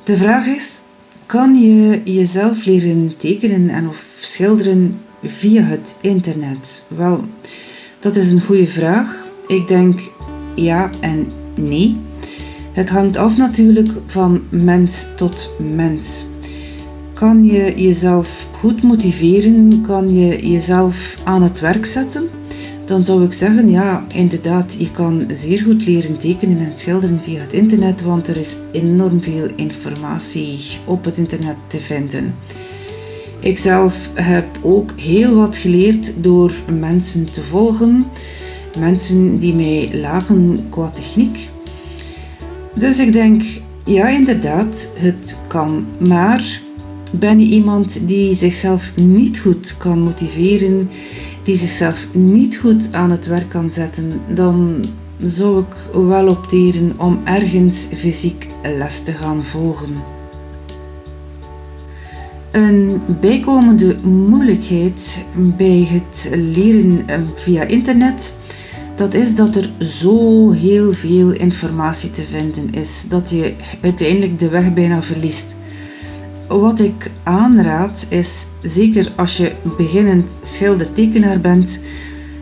De vraag is, kan je jezelf leren tekenen en of schilderen via het internet? Wel, dat is een goede vraag. Ik denk ja en nee. Het hangt af natuurlijk van mens tot mens. Kan je jezelf goed motiveren? Kan je jezelf aan het werk zetten? Dan zou ik zeggen, ja, inderdaad, je kan zeer goed leren tekenen en schilderen via het internet, want er is enorm veel informatie op het internet te vinden. Ikzelf heb ook heel wat geleerd door mensen te volgen, mensen die mij lagen qua techniek. Dus ik denk, ja, inderdaad, het kan, maar ben je iemand die zichzelf niet goed kan motiveren, die zichzelf niet goed aan het werk kan zetten, dan zou ik wel opteren om ergens fysiek les te gaan volgen. Een bijkomende moeilijkheid bij het leren via internet, dat is dat er zo heel veel informatie te vinden is, dat je uiteindelijk de weg bijna verliest. Wat ik aanraad is, zeker als je beginnend schildertekenaar bent,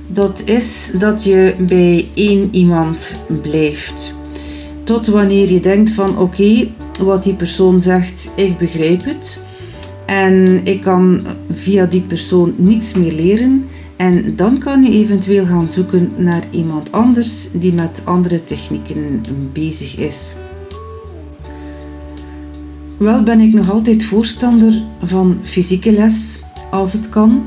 dat is dat je bij één iemand blijft. Tot wanneer je denkt van oké, wat die persoon zegt, ik begrijp het. En ik kan via die persoon niets meer leren. En dan kan je eventueel gaan zoeken naar iemand anders die met andere technieken bezig is. Wel ben ik nog altijd voorstander van fysieke les, als het kan.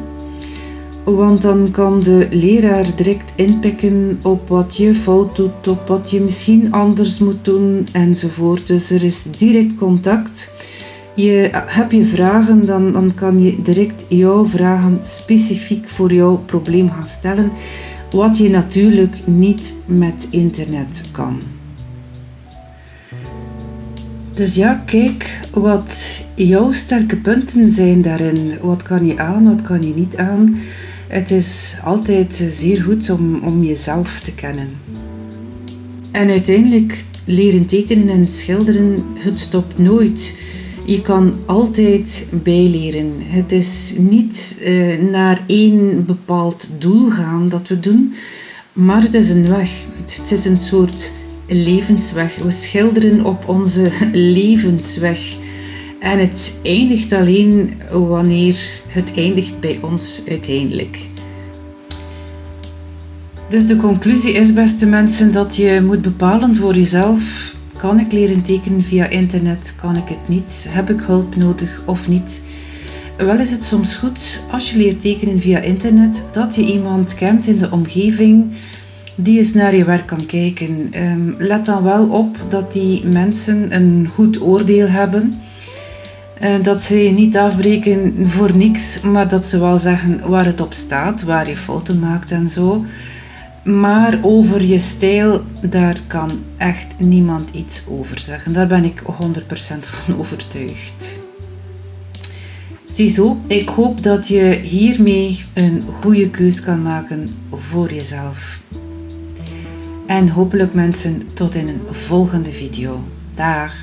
Want dan kan de leraar direct inpikken op wat je fout doet, op wat je misschien anders moet doen enzovoort. Dus er is direct contact. Heb je vragen, dan kan je direct jouw vragen specifiek voor jouw probleem gaan stellen. Wat je natuurlijk niet met internet kan. Dus ja, kijk wat jouw sterke punten zijn daarin. Wat kan je aan, wat kan je niet aan. Het is altijd zeer goed om jezelf te kennen. En uiteindelijk leren tekenen en schilderen, het stopt nooit. Je kan altijd bijleren. Het is niet naar één bepaald doel gaan dat we doen, maar het is een weg. Het is een soort levensweg. We schilderen op onze levensweg. En het eindigt alleen wanneer het eindigt bij ons uiteindelijk. Dus de conclusie is, beste mensen, dat je moet bepalen voor jezelf: kan ik leren tekenen via internet? Kan ik het niet? Heb ik hulp nodig of niet? Wel is het soms goed, als je leert tekenen via internet, dat je iemand kent in de omgeving die eens naar je werk kan kijken. Let dan wel op dat die mensen een goed oordeel hebben. Dat ze je niet afbreken voor niks, maar dat ze wel zeggen waar het op staat, waar je fouten maakt en zo. Maar over je stijl, daar kan echt niemand iets over zeggen. Daar ben ik 100% van overtuigd. Ziezo, ik hoop dat je hiermee een goede keus kan maken voor jezelf. En hopelijk mensen tot in een volgende video. Dag!